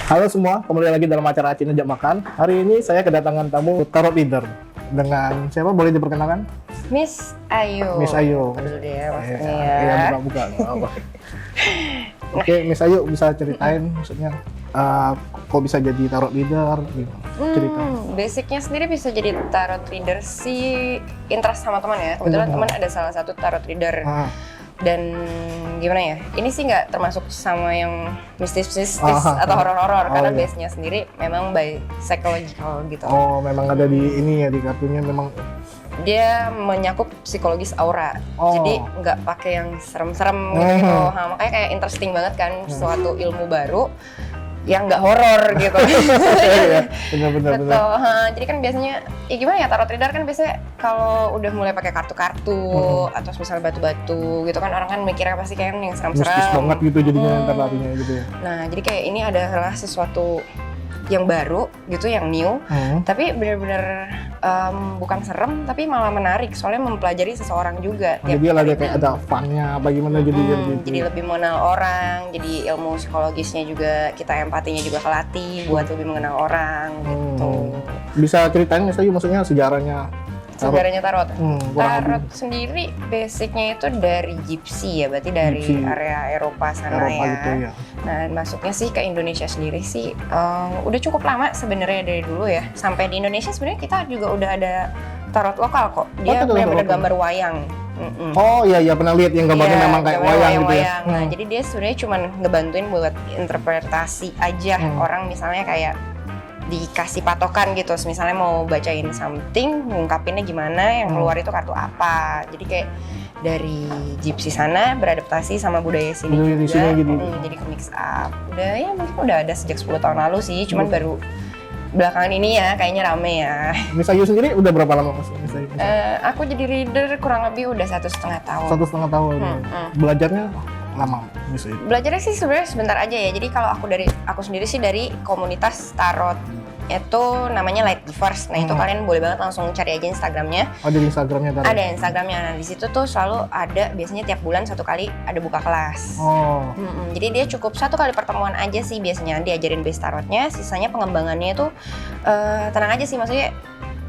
Halo semua, kembali lagi dalam acara Acin Ajak Makan. Hari ini saya kedatangan tamu tarot leader dengan siapa? Boleh diperkenalkan? Miss Ayu. Miss Ayu. Dulu deh ya, maksudnya Iya, ya. buka-buka. Oke, Miss Ayu bisa ceritain maksudnya kok bisa jadi tarot leader? Cerita. Basicnya sendiri bisa jadi tarot reader sih interest sama teman ya. Kebetulan teman ada salah satu tarot reader. Dan gimana ya, ini sih nggak termasuk sama yang mistis-mistis atau horor-horor karena iya. base-nya sendiri memang by psychological gitu. Oh, memang ada di ini ya, di kartunya memang. Dia menyakup psikologis aura, Oh. jadi nggak pakai yang serem-serem gitu. Makanya kayak interesting banget kan, suatu ilmu baru yang nggak horor gitu. Iya, benar-benar. Betul. Jadi kan biasanya, ya gimana ya, tarot reader kan biasanya kalau udah mulai pakai kartu-kartu atau misalnya batu-batu gitu kan, orang kan mikirnya pasti kayak yang Mistis serem-serem. banget gitu jadinya ntar larinya gitu ya. Nah, jadi kayak ini adalah sesuatu yang baru gitu, yang new, tapi benar-benar bukan serem, tapi malah menarik soalnya mempelajari seseorang juga. Jadi dia lagi kayak ada fun-nya apa gimana jadi gitu. Jadi lebih mengenal orang, jadi ilmu psikologisnya juga, kita empatinya juga kelatih buat lebih mengenal orang gitu. Bisa ceritain nggak sih maksudnya sejarahnya? Sejarahnya tarot. kurang Tarot lebih. sendiri basicnya itu dari Gypsy ya, berarti dari Gypsy. area Eropa sana Eropa ya. gitu ya. Nah, masuknya sih ke Indonesia sendiri sih udah cukup lama sebenarnya dari dulu ya. Sampai di Indonesia sebenarnya kita juga udah ada tarot lokal kok. Dia tarot benar-benar lokal. gambar wayang. Oh iya pernah lihat yang gambarnya Iya, memang kayak gambar wayang gitu ya. Nah, jadi dia sebenarnya cuma ngebantuin buat interpretasi aja. Orang misalnya kayak dikasih patokan gitu, misalnya mau bacain something, ngungkapinnya gimana, yang keluar itu kartu apa. Jadi kayak dari Gypsy sana beradaptasi sama budaya sini Budaya di juga, sini jadi ke mix up. Udah ya mungkin udah ada sejak 10 tahun lalu sih, cuman baru belakangan ini ya kayaknya rame ya. Miss Ayu sendiri udah berapa lama Mas? Miss Ayu? Aku jadi reader kurang lebih udah 1,5 tahun. 1,5 tahun. Belajarnya lama Miss Ayu. Belajarnya sih sebenarnya sebentar aja ya. Jadi kalau aku sendiri sih dari komunitas tarot itu namanya Light Givers. Nah itu kalian boleh banget langsung cari aja Instagramnya. Oh, di Instagramnya tadi. Ada Instagramnya. Nah di situ tuh selalu ada, biasanya tiap bulan 1 kali ada buka kelas. Oh. Jadi dia cukup 1 kali pertemuan aja sih biasanya diajarin base tarotnya. Sisanya pengembangannya itu tenang aja sih, maksudnya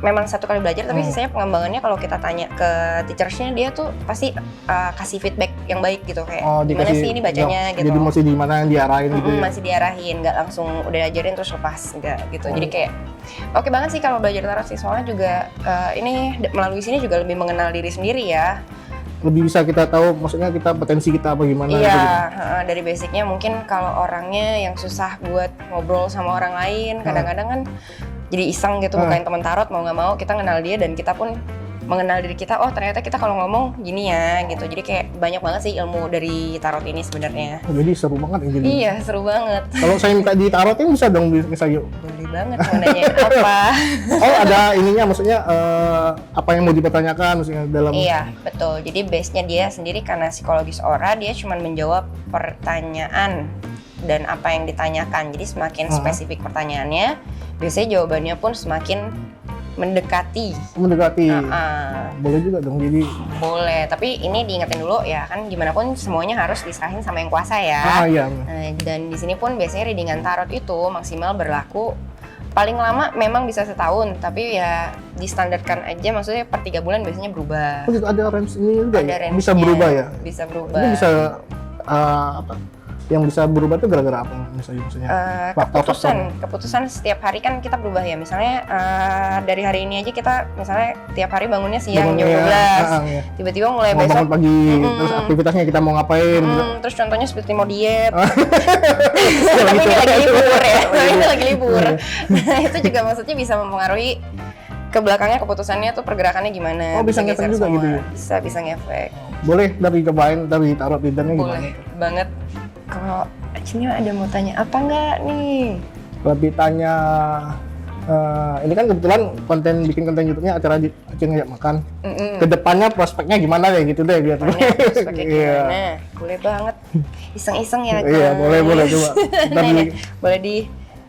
memang 1 kali belajar, tapi sisanya pengembangannya kalau kita tanya ke teachersnya dia tuh pasti kasih feedback yang baik gitu, kayak gimana sih ini bacanya gitu. Jadi masih di mana yang diarahin gitu ya. Masih diarahin, nggak langsung udah diajarin terus lepas, nggak gitu. Jadi kayak oke banget sih kalau belajar tarot sih, soalnya juga ini melalui sini juga lebih mengenal diri sendiri ya. Lebih bisa kita tahu maksudnya kita potensi kita apa gimana Iya, gitu. dari basicnya mungkin kalau orangnya yang susah buat ngobrol sama orang lain, kadang-kadang kan jadi iseng gitu bukain teman tarot, mau nggak mau kita kenal dia dan kita pun mengenal diri kita. Oh ternyata kita kalau ngomong gini ya gitu. Jadi kayak banyak banget sih ilmu dari tarot ini sebenarnya. Jadi seru banget ya jadi. Iya seru banget. Kalau saya minta ditarotin bisa dong Miss Ayu. Boleh banget, mau nanya apa? Oh ada ininya maksudnya apa yang mau dipertanyakan maksudnya dalam. Iya betul. Jadi base-nya dia sendiri karena psikologis aura, dia cuma menjawab pertanyaan dan apa yang ditanyakan. Jadi semakin spesifik pertanyaannya, biasanya jawabannya pun semakin mendekati. Boleh juga dong jadi. Boleh, tapi ini diingetin dulu ya, kan gimana pun semuanya harus diserahin sama yang kuasa ya. Iya. Nah, dan di sini pun biasanya readingan tarot itu maksimal berlaku paling lama memang bisa setahun, tapi ya distandarkan aja, maksudnya per 3 bulan biasanya berubah. Oh gitu, ada range ini juga Ada ya? range-nya. Bisa berubah ya? Bisa berubah. Ini bisa apa? Yang bisa berubah itu gara-gara apa misalnya? Keputusan setiap hari kan kita berubah ya. Misalnya dari hari ini aja kita misalnya tiap hari bangunnya siang jam 12. Tiba-tiba mulai mau besok bangun pagi, terus aktivitasnya kita mau ngapain gitu. Terus contohnya seperti mau diet. Tapi ini lagi libur ya. Ini lagi libur. Nah, itu juga maksudnya bisa mempengaruhi ke belakangnya keputusannya tuh pergerakannya gimana. Oh, bisa ngefek juga gitu ya? Bisa ngefek. Boleh dari cobain dari tarot leadernya gimana? Boleh banget. Kalau sini ada mau tanya apa nggak nih? Lebih tanya, ini kan kebetulan bikin konten YouTube-nya acara Acin Ajak Makan. Kedepannya prospeknya gimana ya gitu deh biar. Prospeknya gimana? Boleh banget. Iseng-iseng ya kan? Iya boleh coba. Boleh di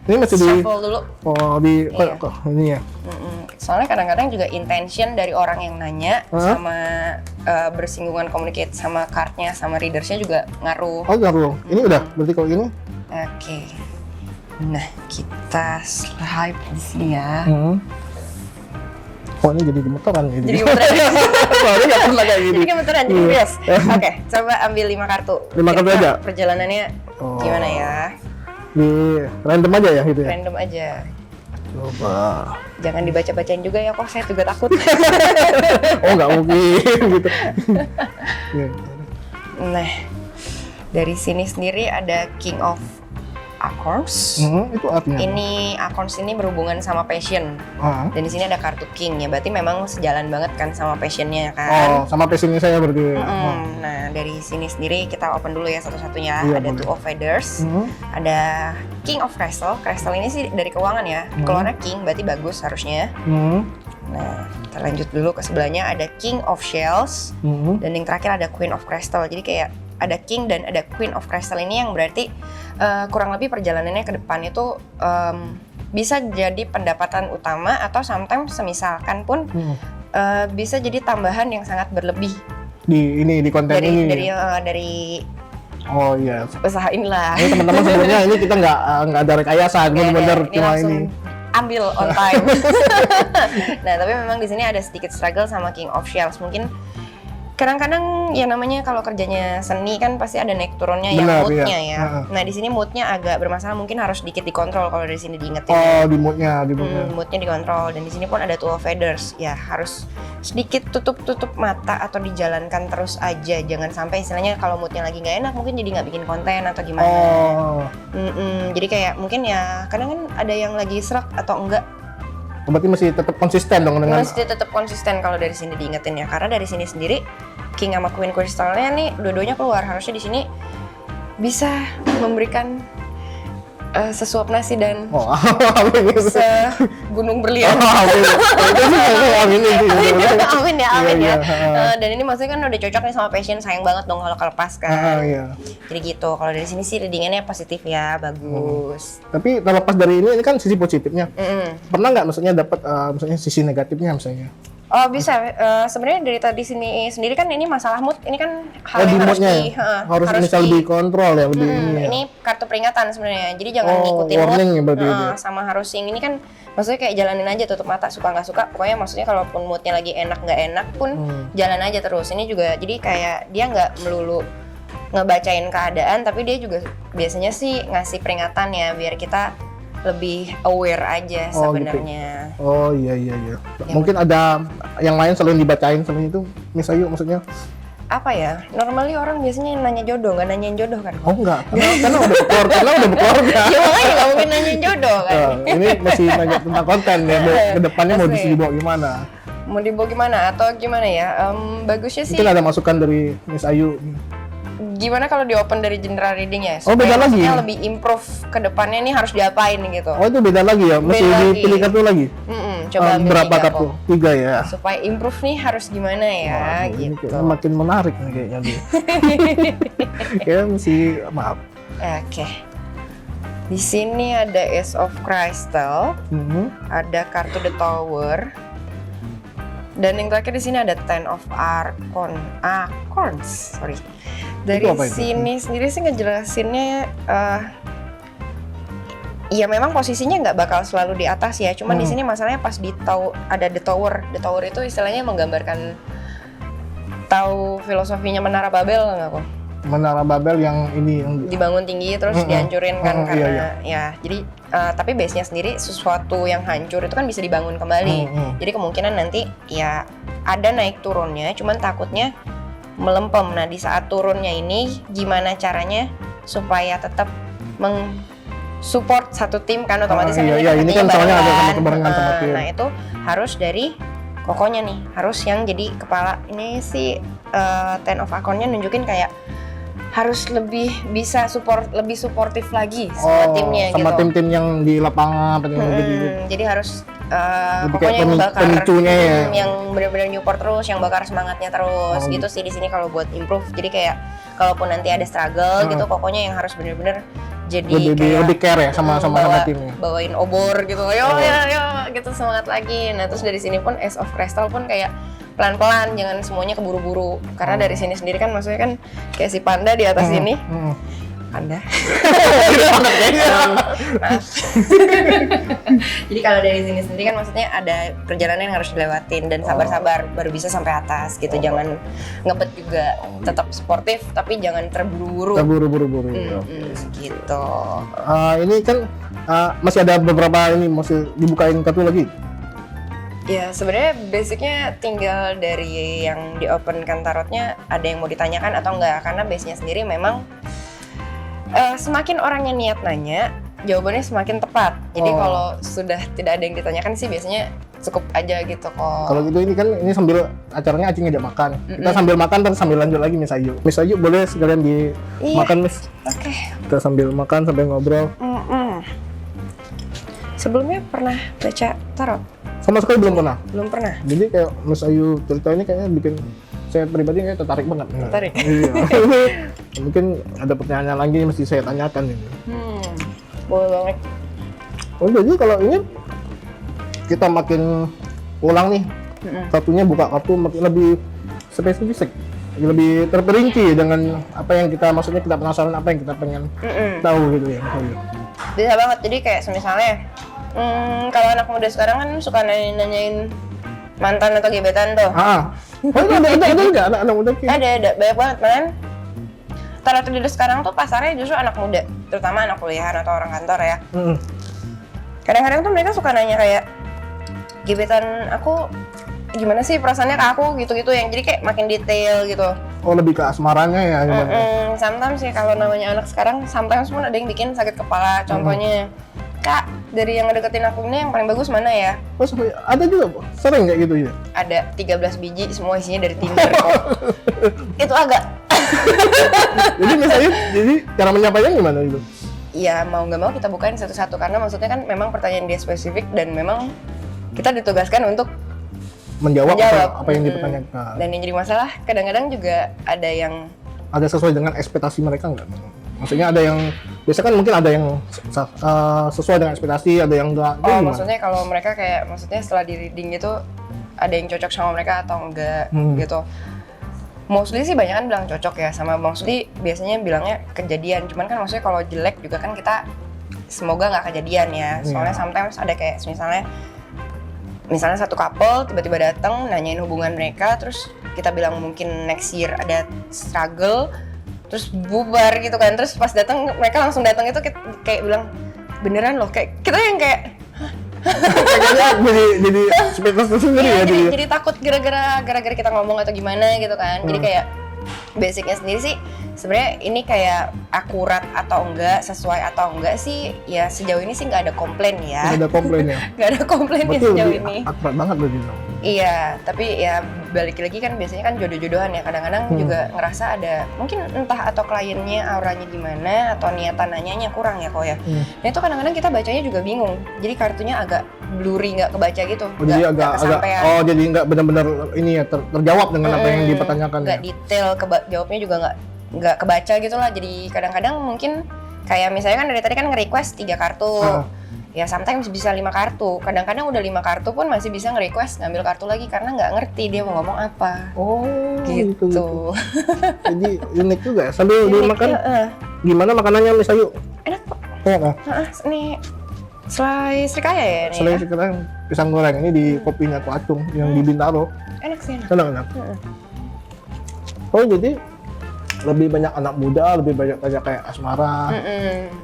ini masih di shuffle dulu. Ini ya. Soalnya kadang-kadang juga intention dari orang yang nanya sama bersinggungan communicate sama cardnya sama readersnya juga ngaruh. Oh ngaruh. Ini udah berarti kalau ini? Oke. Nah, kita swipe di sini ya. Oh, ini jadi gemeteran ini. Jadi gemeteran. Soalnya nggak pernah kayak gini. Jadi gemeteran, jadi bias. Oke, coba ambil 5 kartu. 5 kartu Kira-kira aja? Perjalanannya gimana ya? Di random aja ya gitu ya? Random aja. Coba. Jangan dibaca-bacain juga ya, kok saya juga takut. Oh, nggak mungkin gitu. Ya. Nah, dari sini sendiri ada King of Acorns. Itu artinya apa? Ini Acorns ini berhubungan sama passion. Dan di sini ada kartu King ya, berarti memang sejalan banget kan sama passionnya kan. Oh, sama passionnya saya berarti. Nah, dari sini sendiri kita open dulu ya satu-satunya. Iya, Ada boleh. Two of Feathers, ada King of Crystal. Crystal ini sih dari keuangan ya. Keluarnya King, berarti bagus harusnya. Nah, kita lanjut dulu ke sebelahnya ada King of Shells, dan yang terakhir ada Queen of Crystal. Jadi kayak ada King dan ada Queen of Crystal ini yang berarti kurang lebih perjalanannya ke depan itu bisa jadi pendapatan utama atau sometimes semisalkan pun bisa jadi tambahan yang sangat berlebih Di konten ini. dari Oh iya. usaha inilah. Ini teman-teman sebenarnya ini kita nggak ada rekayasa, benar-benar Ini cuma langsung ini. ambil on time. Nah, tapi memang di sini ada sedikit struggle sama King of Shells. Mungkin kadang-kadang ya namanya kalau kerjanya seni kan pasti ada naik turunnya yang Benar, moodnya iya. ya. Nah, di sini moodnya agak bermasalah, mungkin harus sedikit dikontrol kalau dari sini diingetin. Oh, di moodnya. Moodnya dikontrol, dan di sini pun ada Two of Feathers. Ya harus sedikit tutup mata atau dijalankan terus aja. Jangan sampai istilahnya kalau moodnya lagi nggak enak mungkin jadi nggak bikin konten atau gimana. Oh. Jadi kayak mungkin ya kadang kan ada yang lagi serak atau enggak. Berarti masih tetap konsisten dong dengan. Masih tetap konsisten kalau dari sini diingetin ya, karena dari sini sendiri King sama Queen Crystalnya nih dua-duanya keluar, harusnya di sini bisa memberikan sesuap nasi dan Oh, amin. segunung berlian. Amin. Itu sih amin sih. Amin ya. Iya. Dan ini maksudnya kan udah cocok nih sama passion, sayang banget dong kalau kelepas kan. Iya. Jadi gitu, kalau dari sini sih readingannya positif ya, bagus. Tapi terlepas dari ini kan sisi positifnya. Pernah nggak maksudnya dapat maksudnya sisi negatifnya misalnya? Oh bisa, sebenarnya dari tadi sini sendiri kan ini masalah mood, ini kan hal di yang harus moodnya di, harus misal dikontrol ya, lebih ini ya. Ini kartu peringatan sebenarnya, jadi jangan ngikutin warning mood, ya berarti itu. sama harus yang ini kan, maksudnya kayak jalanin aja, tutup mata, suka nggak suka, pokoknya maksudnya kalaupun moodnya lagi enak nggak enak pun jalan aja terus. Ini juga jadi kayak dia nggak melulu ngebacain keadaan, tapi dia juga biasanya sih ngasih peringatan ya, biar kita lebih aware aja sebenarnya. Gitu. Oh iya. Ya. Mungkin ada yang lain selain dibacain selain itu, Miss Ayu maksudnya? Apa ya? Normally orang biasanya nanya jodoh, nggak nanyain jodoh kan? Oh enggak, karena udah berkeluarga. Ya makanya nggak mungkin nanyain jodoh kan? Ini masih nanya tentang konten ya, kedepannya mau dibawa gimana? Mau dibawa gimana atau gimana ya? Bagusnya sih. Mungkin ada masukan dari Miss Ayu. Gimana kalau di open dari general reading ya? Oh, beda lagi? Maksudnya lebih improve ke depannya nih harus diapain gitu. Oh itu beda lagi ya? Masih Beda dipilih lagi. kartu lagi? Coba ambil berapa 3 kartu? kok. 3 ya? Supaya improve nih harus gimana ya Waduh, ini gitu. kayaknya makin menarik nih kayaknya dia. Kayaknya mesti, maaf. Oke. Di sini ada Ace of Crystal, ada kartu The Tower, dan yang terakhir di sini ada Ten of Acorns. Sorry. Dari Itu apa itu? sini sendiri sih ngejelasinnya, ya memang posisinya nggak bakal selalu di atas ya. Cuman di sini masalahnya pas ada The Tower. The Tower itu istilahnya menggambarkan, tahu filosofinya Menara Babel nggak kok? Menara Babel yang ini yang Dibangun tinggi terus dihancurin kan karena iya. ya jadi tapi base-nya sendiri sesuatu yang hancur itu kan bisa dibangun kembali. Jadi kemungkinan nanti ya ada naik turunnya, cuman takutnya melempem. Nah di saat turunnya ini gimana caranya supaya tetap support satu tim kan, otomatis ini kan soalnya ada sama kebarengan sama tim. Nah itu harus dari kokonya nih, harus yang jadi kepala. Ini sih Ten of Acorns-nya nunjukin kayak harus lebih bisa lebih suportif lagi sama timnya sama gitu. tim-tim yang di lapangan Jadi harus lebih pokoknya yang bakar pemicunya ya. yang benar-benar support terus, yang bakar semangatnya terus gitu sih di sini kalau buat improve. Jadi kayak kalaupun nanti ada struggle gitu, pokoknya yang harus benar-benar jadi lebih care ya sama timnya. Bawain obor gitu, yo gitu, semangat lagi. Nah terus dari sini pun Ace of Crystal pun kayak pelan-pelan, jangan semuanya keburu-buru. Karena dari sini sendiri kan maksudnya kan kayak si panda di atas ini, Anda. Banget kayaknya. Maaf. Jadi kalau dari sini sendiri kan maksudnya ada perjalanan yang harus dilewatin dan sabar-sabar baru bisa sampai atas gitu. Jangan ngebet juga, tetap sportif tapi jangan terburu-buru. Terburu-buru. Gitu. Ini kan masih ada beberapa ini masih dibukain kartu lagi. Ya sebenarnya basicnya tinggal dari yang di open kan tarotnya ada yang mau ditanyakan atau enggak, karena base-nya sendiri memang semakin orang yang niat nanya jawabannya semakin tepat. Jadi kalau sudah tidak ada yang ditanyakan sih biasanya cukup aja gitu kok. Kalau gitu ini kan ini sambil acaranya Acing ngajak makan. Kita sambil makan terus sambil lanjut lagi Miss Ayu. Miss Ayu boleh sekalian makan Miss. Oke. Kita sambil makan sambil ngobrol. Sebelumnya pernah baca tarot? Sama sekali belum pernah. Belum pernah. Jadi kayak Miss Ayu cerita ini kayaknya bikin saya pribadi kayak tertarik banget. Tertarik. Iya. Mungkin ada pertanyaan lagi yang mesti saya tanyakan ini. Boleh banget. Oh jadi kalau ini kita makin ulang nih, kartunya buka kartu makin lebih spesifik, lebih terperinci dengan apa yang kita maksudnya kita penasaran apa yang kita pengen tahu gitu ya. Bisa banget. Jadi kayak misalnya kalau anak muda sekarang kan suka nanyain mantan atau gebetan tuh. Oh ada nggak anak muda? Ada banyak banget kan. Tarot reader sekarang tuh pasarnya justru anak muda, terutama anak kuliahan atau orang kantor ya. Kadang-kadang tuh mereka suka nanya kayak gebetan aku gimana sih perasaannya ke aku gitu-gitu, yang jadi kayak makin detail gitu. Oh lebih ke asmaranya ya gimana? Sometimes sih kalau namanya anak sekarang sometimes pun ada yang bikin sakit kepala. Contohnya Kak, dari yang ngedeketin aku ini yang paling bagus mana ya? Oh, ada juga, sering kayak gitu ya? Ada 13 biji, semua isinya dari Tinder kok. Itu agak. Jadi misalnya, jadi cara menyampaikan gimana gitu? Ya mau nggak mau kita bukain satu-satu, karena maksudnya kan memang pertanyaan dia spesifik dan memang kita ditugaskan untuk menjawab. Apa yang dipertanyakan. Dan yang jadi masalah, kadang-kadang juga ada yang ada sesuai dengan ekspektasi mereka nggak? Maksudnya ada yang biasa kan mungkin ada yang sesuai dengan ekspektasi, ada yang enggak. Oh, maksudnya kalau mereka kayak maksudnya setelah di reading gitu ada yang cocok sama mereka atau enggak gitu. Mostly sih banyak kan bilang cocok ya, sama mostly biasanya bilangnya kejadian. Cuman kan maksudnya kalau jelek juga kan kita semoga nggak kejadian ya. Soalnya sometimes ada kayak misalnya satu couple tiba-tiba datang nanyain hubungan mereka, terus kita bilang mungkin next year ada struggle, terus bubar gitu kan, terus pas datang mereka langsung datang itu kayak bilang beneran loh, kayak kita yang kayak jadi speechless sendiri ya. Jadi takut gara-gara kita ngomong atau gimana gitu kan. Jadi kayak basicnya sendiri sih sebenarnya ini kayak akurat atau enggak, sesuai atau enggak sih ya sejauh ini sih nggak ada komplain ya. Nggak ada komplain ya. Nggak ada komplain ya sejauh ini. Akurat banget berarti. Iya, tapi ya balik lagi kan biasanya kan jodoh-jodohan ya, kadang-kadang juga ngerasa ada mungkin entah atau kliennya auranya gimana atau niatan nanyanya kurang ya kok ya. Dan itu kadang-kadang kita bacanya juga bingung, jadi kartunya agak blurry, nggak kebaca gitu. Jadi agak jadi nggak benar-benar ini ya terjawab dengan apa yang dipertanyakan. Nggak detail, jawabnya juga nggak kebaca gitu lah. Jadi kadang-kadang mungkin kayak misalnya kan dari tadi kan nge-request 3 kartu. Ya sometimes bisa 5 kartu, kadang-kadang udah 5 kartu pun masih bisa nge-request ngambil kartu lagi karena nggak ngerti dia mau ngomong apa. Oh gitu. Jadi unik juga ya. Sambil dimakan, gimana makanannya Miss Ayu? Enak kok. Enak Ini selai serikaya ya nih. Selai serikaya pisang goreng ini di kopinya Ko Acung yang di Bintaro. Enak sih. Enak. Oh jadi lebih banyak anak muda, lebih banyak kayak asmara.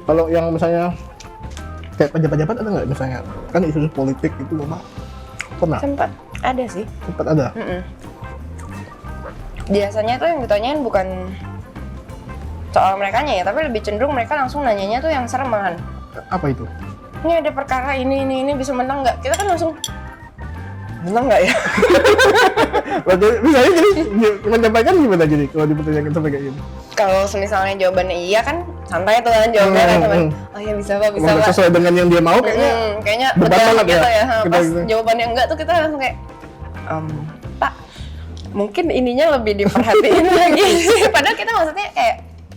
Kalau yang misalnya kayak pejabat-pejabat ada nggak misalnya? Kan isu politik itu memang pernah? Sempat ada sih. Sempat ada? Biasanya tuh yang ditanyain bukan soal merekanya ya, tapi lebih cenderung mereka langsung nanyanya tuh yang serem malahan. Apa itu? Ini ada perkara ini bisa menang nggak? Kita kan langsung menang nggak ya? Misalnya jadi menyampaikan gimana jadi kalau dipertanyakan sampai kayak gitu? Kalau misalnya jawabannya iya kan santai tuh kan jawabannya kan teman. Oh iya bisa pak. Sesuai dengan yang dia mau kayaknya betul banget gitu ya. Pas gitu. jawabannya enggak tuh kita langsung kayak Pak, mungkin ininya lebih diperhatiin lagi. Padahal kita maksudnya kayak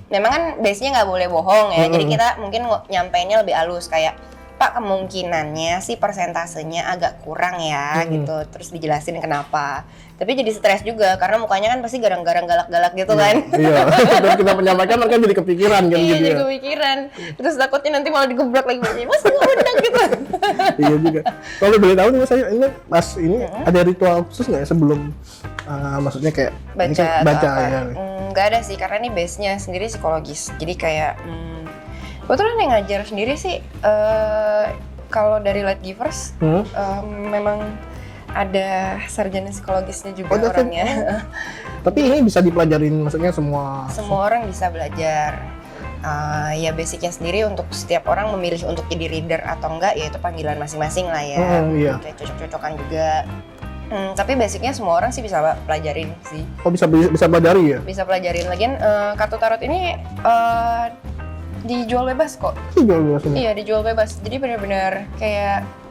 memang kan base-nya nggak boleh bohong ya. Jadi kita mungkin nyampeinnya lebih halus kayak Pak kemungkinannya sih persentasenya agak kurang ya gitu. Terus dijelasin kenapa. Tapi jadi stres juga karena mukanya kan pasti garang-garang galak-galak gitu kan. Iya. Terus kita menyampaikan mereka jadi kepikiran kan Iya, gitu jadi ya. kepikiran. Terus takutnya nanti malah digebrak lagi. Mas nggak undang gitu. Iya juga. Kalau boleh tahu nih Mas Ayu, ini pas ini ada ritual khusus nggak ya sebelum maksudnya kayak ini Baca, kan baca atau apa. ya. Nggak ada sih karena ini base-nya sendiri psikologis. Jadi kayak kebetulan yang ngajar sendiri sih kalau dari Light Givers memang ada sarjana psikologisnya juga ada kan? orangnya. Tapi ini bisa dipelajarin maksudnya semua. Semua orang bisa belajar. Ya basicnya sendiri untuk setiap orang memilih untuk jadi reader atau enggak ya itu panggilan masing-masing lah ya. Iya. Kayak cocok-cocokan juga. Tapi basicnya semua orang sih bisa pelajarin sih. Oh bisa pelajari ya? Bisa pelajarin. Lagian kartu tarot ini dijual bebas kok. Jual sini. Iya dijual bebas. Jadi benar-benar kayak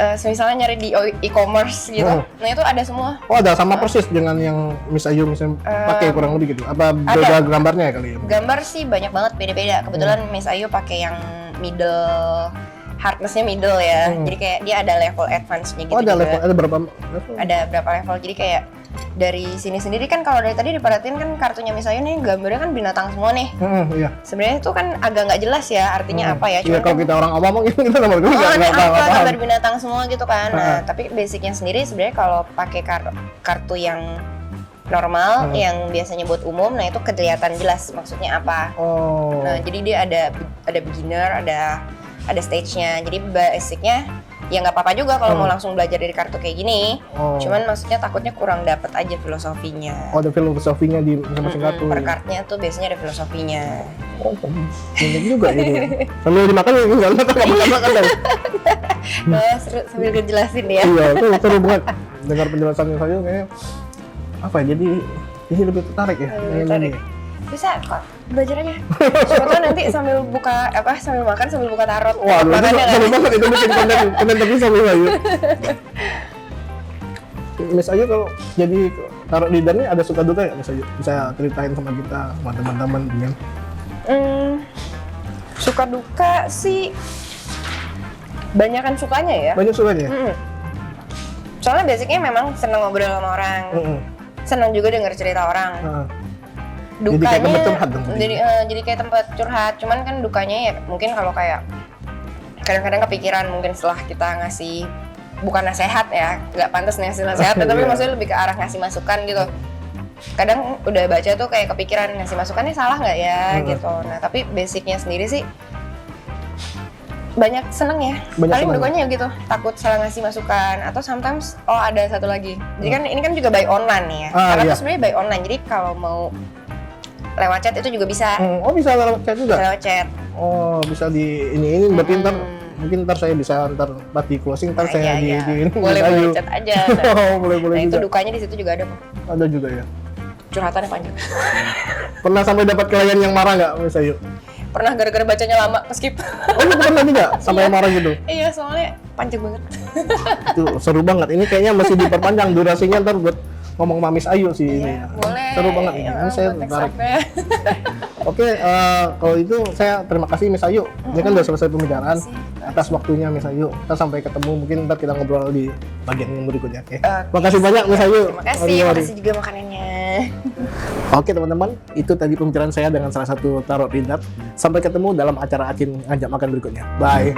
misalnya nyari di e-commerce gitu. Nah itu ada semua. Oh ada sama persis dengan yang Miss Ayu misalnya pakai kurang lebih gitu. Apa beda gambarnya ya kali ya? Gambar sih banyak banget beda-beda. Kebetulan Miss Ayu pakai yang middle, hardness-nya middle ya. Jadi kayak dia ada level advance-nya gitu. Oh ada juga. level, ada berapa level? Ada berapa level. Jadi kayak dari sini sendiri kan kalau dari tadi diperhatiin kan kartunya Miss Ayu nih gambarnya kan binatang semua nih. Iya. Sebenarnya itu kan agak nggak jelas ya artinya apa ya. Iya kalau kita orang awam mungkin kita nomor dulu ini nggak apa paham. gambar binatang semua gitu kan. Nah, tapi basicnya sendiri sebenarnya kalau pakai kartu yang normal yang biasanya buat umum, nah itu kelihatan jelas maksudnya apa. Oh. Nah, jadi dia ada beginner, ada stage-nya. Jadi basicnya ya nggak apa-apa juga kalau mau langsung belajar dari kartu kayak gini. Cuman maksudnya takutnya kurang dapet aja filosofinya. Oh, ada filosofinya di masing-masing kartu. Per kartnya tuh biasanya ada filosofinya. Oh, banyak juga ini. Sambil dimakan ya, nggak makan kan? Seru sambil ngejelasin ya. Iya, itu seru banget. Dengar penjelasannya saya kayaknya apa ya? Jadi ini lebih tertarik ya. Lebih tertarik. Bisa kok belajar aja. Siapa tahu nanti sambil buka sambil makan sambil buka tarot. Waduh, itu seru banget itu bikin konten tapi sambil Ayu. Miss Ayu kalau jadi tarot leader nih ada suka duka ya Miss Ayu? Bisa ceritain sama kita, sama teman-teman ya. Suka duka sih banyakan sukanya ya. Banyak sukanya. Soalnya basicnya memang seneng ngobrol sama orang. Seneng juga denger cerita orang. Dukanya jadi kayak tempat curhat dong. Jadi kayak tempat curhat. Cuman kan dukanya ya mungkin kalau kayak kadang-kadang kepikiran mungkin setelah kita ngasih bukan nasihat ya, nggak pantas ngasih nasihat, tapi maksudnya lebih ke arah ngasih masukan gitu. Kadang udah baca tuh kayak kepikiran ngasih masukannya salah nggak ya gitu. Nah tapi basicnya sendiri sih banyak seneng ya. Paling dukanya ya gitu, takut salah ngasih masukan atau sometimes ada satu lagi. Jadi kan ini kan juga by online nih ya. Karena tuh sebenarnya by online. Jadi kalau mau lewat chat itu juga bisa. Oh bisa lewat chat juga? Bisa lewat chat. Oh bisa di ini berarti mungkin ntar saya bisa pas di closing saya di boleh chat aja. Boleh Nah itu juga. dukanya di situ juga ada kok. Ada juga ya. Curhatannya panjang. Pernah sampai dapat klien yang marah nggak Miss Ayu? Pernah gara-gara bacanya lama skip. Oh itu pernah juga sampai yang marah gitu? Iya soalnya panjang banget. Itu seru banget. Ini kayaknya masih diperpanjang durasinya ntar buat ngomong sama Miss Ayu sih ini. Boleh. Seru banget ini. Ini saya tertarik. Oke, kalau itu saya terima kasih Miss Ayu. Ini kan udah selesai pembicaraan. Atas waktunya Miss Ayu. Kita sampai ketemu mungkin ntar kita ngobrol di bagian yang berikutnya. Oke. Makasih banyak Miss Ayu. Terima kasih. Makasih juga makanannya. Oke teman-teman, itu tadi pembicaraan saya dengan salah satu tarot reader. Sampai ketemu dalam acara Acin Ngajak Makan berikutnya. Bye.